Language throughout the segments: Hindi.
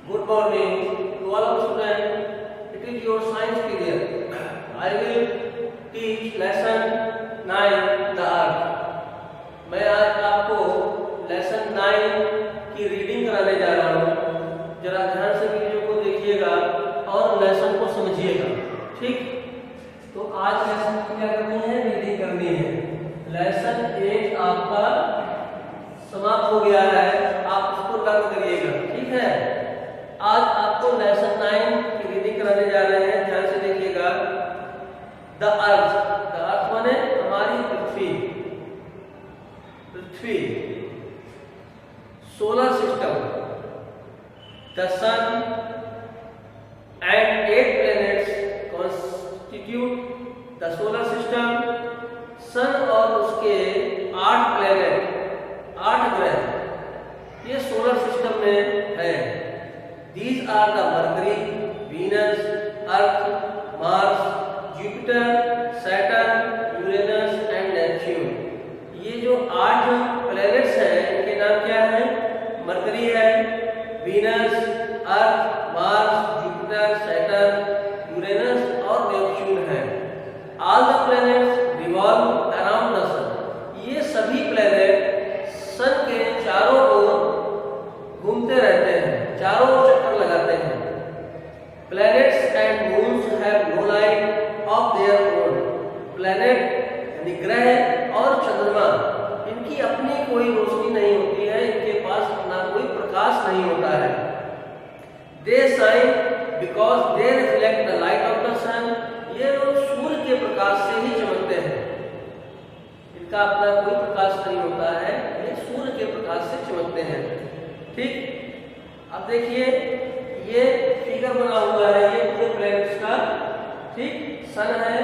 Good morning to all of students. It is your science period. I will teach lesson 9 the earth. मैं आज आपको लेसन 9 की रीडिंग कराने जा रहा हूँ। जरा ध्यान से वीडियो को देखिएगा और लेसन को समझिएगा, ठीक? तो आज लेसन को क्या करनी है? रीडिंग करनी है। लेसन 1 आपका समाप्त हो गया है, आप उसको लर्न करिएगा, ठीक है? आज आपको लेसन 9 की रीडिंग कराने जा रहे हैं, ध्यान से देखिएगा। द अर्थ माने हमारी पृथ्वी, solar system, the sun and 8 planets constitute the solar system. Sun और उसके 8 प्लैनेट, 8 ग्रह ये सोलर सिस्टम में है। These are the Mercury, Venus, Earth, Mars, Jupiter, Saturn, Uranus and Neptune। ये जो 8 प्लैनेट्स हैं इनके नाम क्या हैं? मरकरी है, Venus, Earth, Mars, Jupiter, Saturn, Uranus और नेपच्यून है। All the planets revolve around the sun. ये सभी प्लैनेट सन के चारों ओर घूमते रहते हैं, चारों ओर चक्कर लगाते हैं। Planets and moons have no light of their own. Planet यानी ग्रह और चंद्रमा, इनकी अपनी कोई रोशनी नहीं होती है, इनके पास अपना कोई प्रकाश नहीं होता है। They shine because they reflect the light of the sun. ये सूर्य के प्रकाश से ही चमकते हैं, इनका अपना कोई प्रकाश नहीं होता है, ये सूर्य के प्रकाश से चमकते हैं, ठीक? अब देखिए ये फिगर बना हुआ है, ये पूरे प्लैनेट्स का, ठीक? सन है,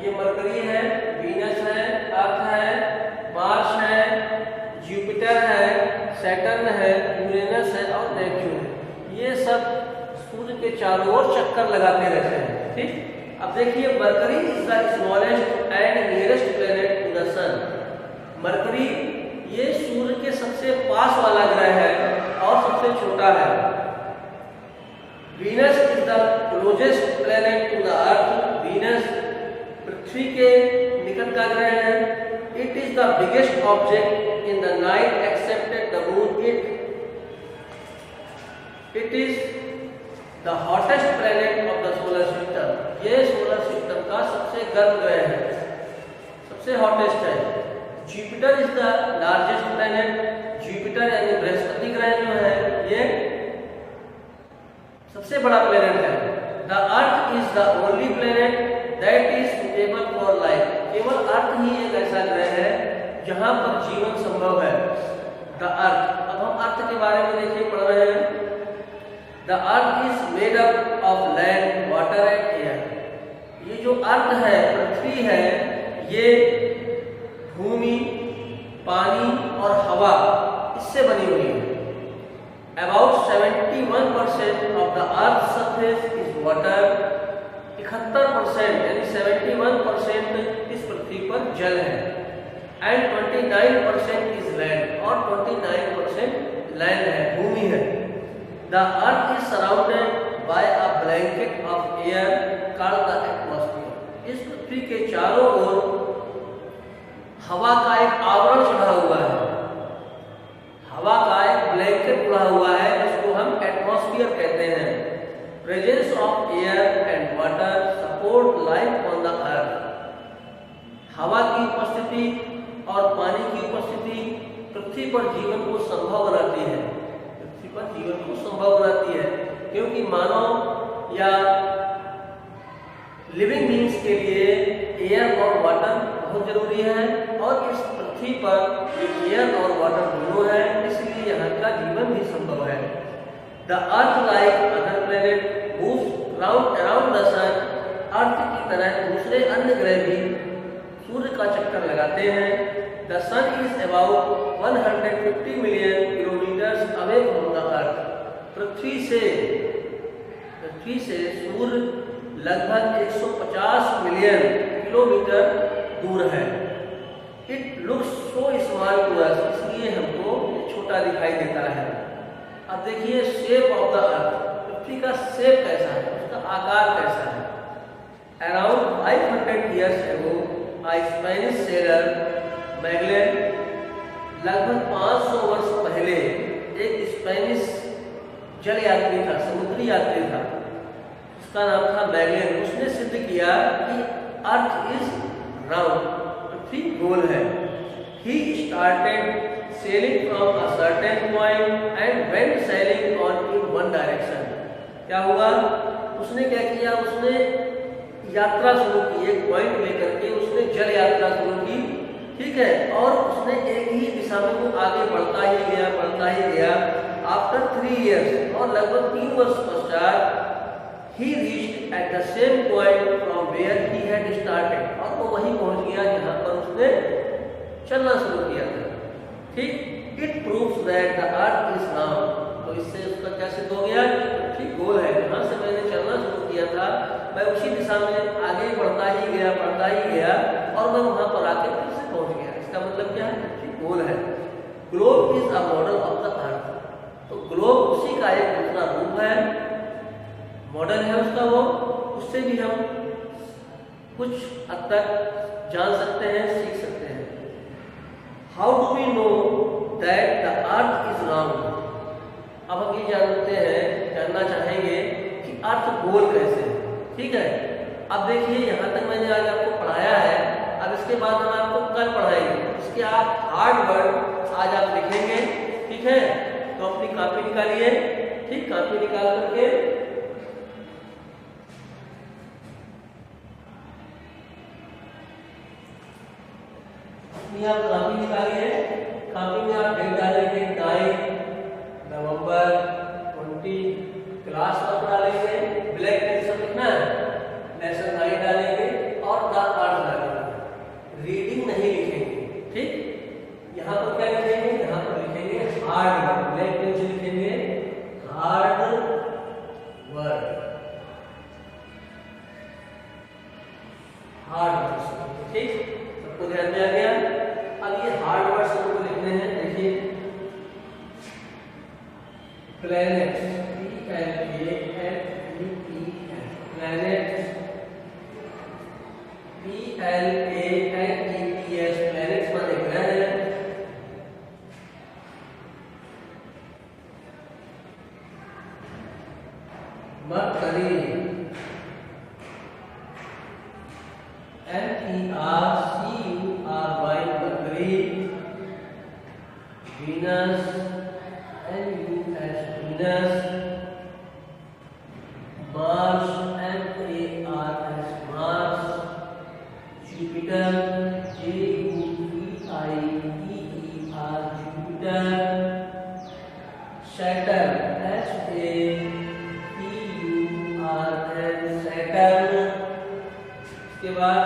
ये मरकरी है, वीनस है, अर्थ है, मार्स है, जुपिटर है, सैटर्न है, यूरेनस है और नेपच्यून। ये सब सूर्य के चारों ओर चक्कर लगाते रहते हैं, ठीक? अब देखिए Mercury is the smallest and nearest planet to the sun. Mercury ये सूर्य के सबसे पास वाला ग्रह है और सबसे छोटा है। Venus is the closest planet to the earth. Venus पृथ्वी के निकट का ग्रह है। It is the biggest object in the night excepted the moon. It is the hottest planet of the solar system. ये सोलर सिस्टम का सबसे गर्म ग्रह है, सबसे हॉटेस्ट है। Jupiter is the largest planet. Jupiter यानी बृहस्पति ग्रह जो है ये सबसे बड़ा प्लैनेट है। The earth is the only planet that is suitable for life. केवल अर्थ ही एक ऐसा ग्रह है जहां पर जीवन संभव है। द अर्थ, अब हम अर्थ के बारे में देखिए पढ़ रहे हैं। The earth is made up of land, water and air. ये जो अर्थ है, पृथ्वी है, ये भूमि, पानी और हवा इससे बनी हुई है। About 71% of the Earth's surface is water। 71% यानी 71% इस पृथ्वी पर जल है। And 29% is land और 29% लैंड है, भूमि है। The Earth is surrounded by a blanket of air called the atmosphere। इस पृथ्वी के चारों ओर हवा का एक आवरण चढ़ा हुआ है, हवा का एक ब्लैंकेट उड़ा हुआ है, जिसको हम एटमॉस्फेयर कहते हैं। Presence of air and water support life on the earth. हवा की उपस्थिति और पानी की उपस्थिति पृथ्वी पर जीवन को संभव बनाती है, पृथ्वी पर जीवन को संभव बनाती है, क्योंकि मानव या लिविंग बींग्स के लिए एयर और वाटर बहुत जरूरी है, और इस पृथ्वी पर एयर और वाटर दोनों है, इसलिए यहाँ का जीवन भी संभव है। The earth like other planet moves round around the sun. Earth की तरह दूसरे अन्य ग्रह भी सूर्य का चक्कर लगाते हैं। The sun is about 150 million kilometres away from the earth. पृथ्वी से सूर्य लगभग 150 मिलियन किलोमीटर दूर है। It looks so small to us, इसलिए हमको छोटा दिखाई देता है। अब देखिए शेप ऑफ द अर्थ, पृथ्वी का शेप कैसा है, उसका आकार कैसा है। Around 500 years ago, a Spanish sailor Magellan, लगभग 500 वर्ष पहले एक स्पेनिश जल यात्री था, समुद्री यात्री था, उसका नाम था मैगलेन। उसने सिद्ध किया कि अर्थ इज राउंड, पृथ्वी गोल है। He started sailing from a certain point and went sailing on in one direction. क्या हुआ, उसने क्या किया, उसने यात्रा शुरू की, एक पॉइंट लेकर के उसने जल यात्रा शुरू की, ठीक है, और उसने एक ही दिशा में वो आगे बढ़ता ही गया, बढ़ता ही गया। आफ्टर 3 years, और लगभग 3 वर्ष पश्चात, he reached at the same point from where he had started, और वो वहीं पहुंच गया जहां पर उसने चलना शुरू किया था, ठीक। It proves that the earth is round, तो इससे उसका क्या सिद्ध हो गया, ठीक, गोल है। जहां से मैंने चलना शुरू किया था, मैं उसी दिशा में आगे बढ़ता ही गया, बढ़ता ही गया, और मैं वहां पर आके फिर से पहुंच गया। इसका मतलब क्या है, ठीक, गोल है। Globe is a model of the अर्थ, तो ग्लोब उसी का एक दूसरा रूप है, मॉडल है उसका, वो उससे भी हम कुछ हद तक जान सकते हैं, सीख सकते हैं। How do we know that the earth is round, अब हम ये जानते हैं, जानना चाहेंगे कि अर्थ गोल कैसे है, ठीक है। अब देखिए यहाँ तक मैंने आज आपको पढ़ाया है, अब इसके बाद हम आपको कल पढ़ाएंगे, इसके आप हार्ड वर्ड आज आप लिखेंगे, ठीक है। तो अपनी कॉपी निकालिए, ठीक, कॉपी निकाल करके आप कॉपी निकालिए, कॉपी में आप डेट डालेंगे 9 नवंबर 20, क्लास कब डालेंगे, ब्लैक पेन से लिखना है, लेसन 9 डालेंगे और द अर्थ डालेंगे, रीडिंग नहीं लिखेंगे, ठीक। यहाँ पर क्या लिखेंगे, यहाँ पर लिखेंगे हार्ड वर्ड, ब्लैक पेन से लिखेंगे हार्ड वर्ड, हार्ड वर्ड, ठीक, सबको ध्यान में आ गया। अब ये हार्ड वर्ड सबको लिखने हैं, देखिए प्लैनेट, प्लैनेट, प्लैनेट्स माने ग्रह, mercury, MERCURY, mercury, Venus, NUS, Mars, Mars, Jupiter, JUPITER, Jupiter, Saturn, SATURN, Saturn. इसके बाद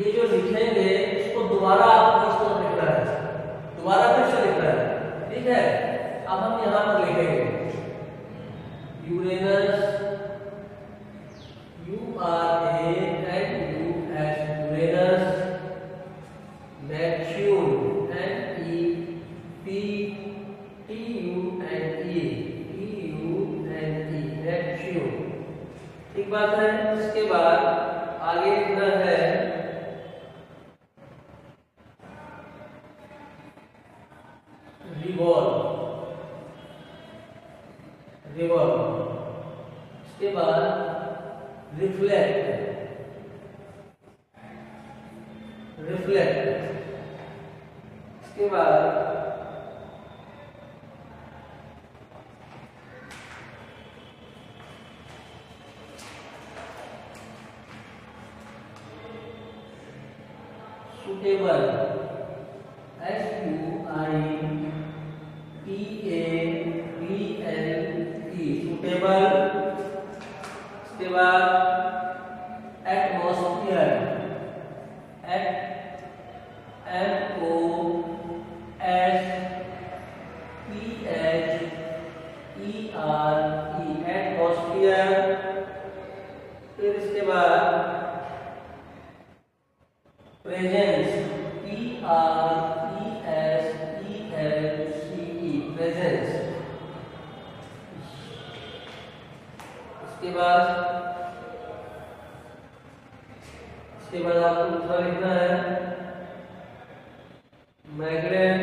ये जो लिखेंगे इसको दोबारा आपको इस तरह लिखना है, दोबारा फिर से लिखना है, ठीक है। अब हम यहाँ पर लिखेंगे Uranus, URANUS, Uranus, Neptune, NEPTUNE, Neptune, ठीक बात है। इसके बाद आगे लिखना है रिवॉल्व, इसके बाद रिफ्लेक्ट, इसके बाद सुटेबल, SUITABLE, सुटेबल। इसके बाद एटमॉस्फेयर, MOSPHERE, एटमॉस्फेयर। फिर इसके बाद प्रेजेंस, PRESENCE, इसके बाद आपको दूसरा लिखना है Magellan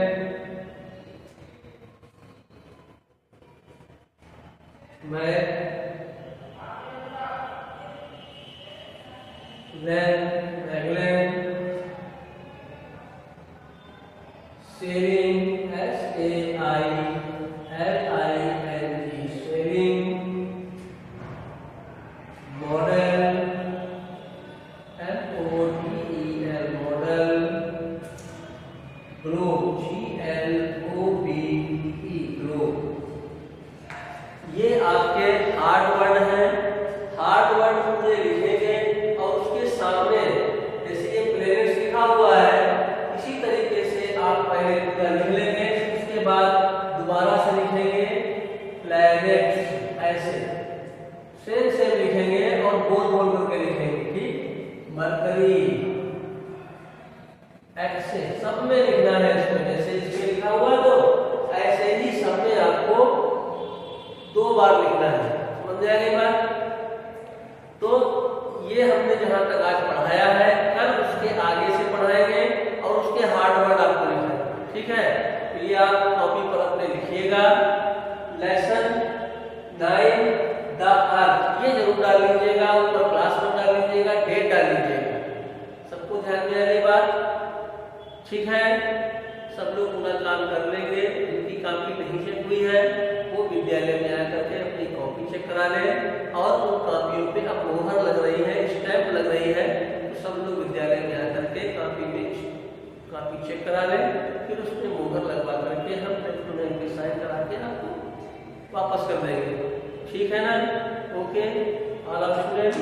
sailing SAILING sailing model MODEL model globe GLOBE globe. ये आपके हार्ड वर्ड हैं। हार्ड वर्ड मुझे लिखेंगे और उसके सामने जैसे ये प्लेनेट्स लिखा हुआ है इसी तरीके से आप पहले पूरा लिख लेंगे, उसके बाद दोबारा से लिखेंगे प्लैनेट्स ऐसे सेम लिखेंगे और बोल बोल करके लिखेंगे। ठीक, मरकरी ऐसे सब में लिखना है इसमें, जैसे इसमें लिखा हुआ तो ऐसे ही सब में आपको 2 बार लिखना है। समझ जाएगी बात? तो ये हमने जहां तक आज पढ़ाया है, कल उसके आगे से पढ़ाएंगे और उसके हार्ड वर्ड आपको लिखना है। ठीक है, तो ये आप कॉपी पर अपने लिखिएगा। लेसन 9 द अर्थ ये जरूर डाल लीजिएगा, ऊपर क्लास में डाल लीजिएगा, डेट डाल लीजिएगा। सबको ध्यान में आ रही बात? ठीक है, सब लोग पूरा काम कर लेंगे। जिनकी कॉपी नहीं चेक हुई है वो विद्यालय में आकर के अपनी कॉपी चेक करा लें, और उन कॉपियों पे अब मोहर लग रही है, स्टैम्प लग रही है, तो सब लोग विद्यालय में आकर के कॉपी कॉपी चेक करा लें। फिर उसमें मोहर लगवा करके हम पे साइन करा के आपको वापस कर देंगे। ठीक है ना? Okay, all of student.